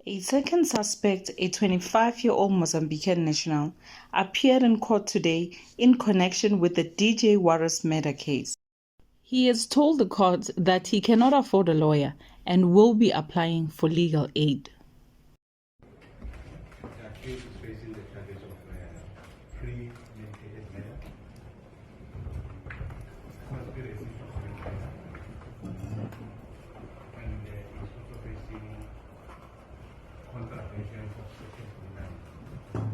A second suspect, a 25-year-old Mozambican national, appeared in court today in connection with the DJ Warris murder case. He has told the court that he cannot afford a lawyer and will be applying for legal aid. The accused is facing the charges of premeditated murder, conspiracy to commit murder, and is also facing contravention of Section 29.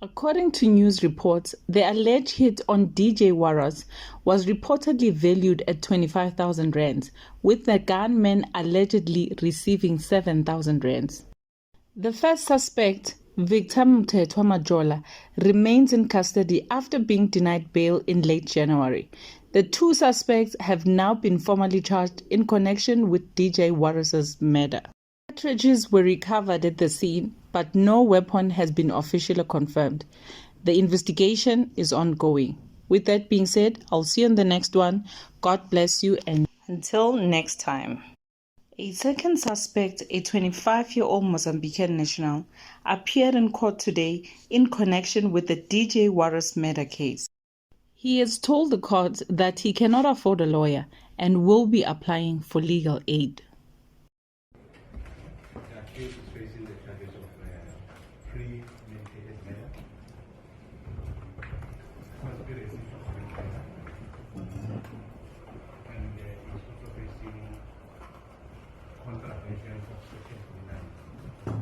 According to news reports, the alleged hit on DJ Warris was reportedly valued at 25,000 rands, with the gunman allegedly receiving 7,000 rands. The first suspect, Victor Mthethwa Majola, remains in custody after being denied bail in late January. The two suspects have now been formally charged in connection with DJ Warris's murder. Cartridges were recovered at the scene, but no weapon has been officially confirmed. The investigation is ongoing. With that being said, I'll see you on the next one. God bless you, and until next time. A second suspect, a 25-year-old Mozambican national, appeared in court today in connection with the DJ Warris murder case. He has told the court that he cannot afford a lawyer and will be applying for legal aid. The accused is facing the charges of premeditated murder, conspiracy to commit murder, and is also facing contravention of Section 29.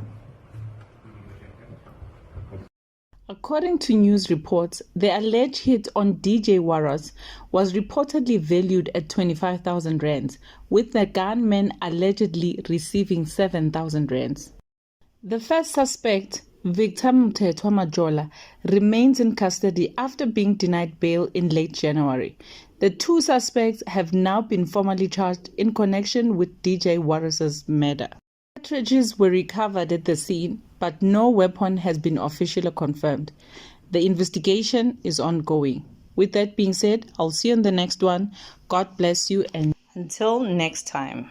According to news reports, the alleged hit on DJ Warris was reportedly valued at 25,000 rands, with the gunman allegedly receiving 7,000 rands. The first suspect, Victor Mthethwa Majola, remains in custody after being denied bail in late January. The two suspects have now been formally charged in connection with DJ Warris's murder. Cartridges were recovered at the scene, but no weapon has been officially confirmed. The investigation is ongoing. With that being said, I'll see you on the next one. God bless you, and until next time.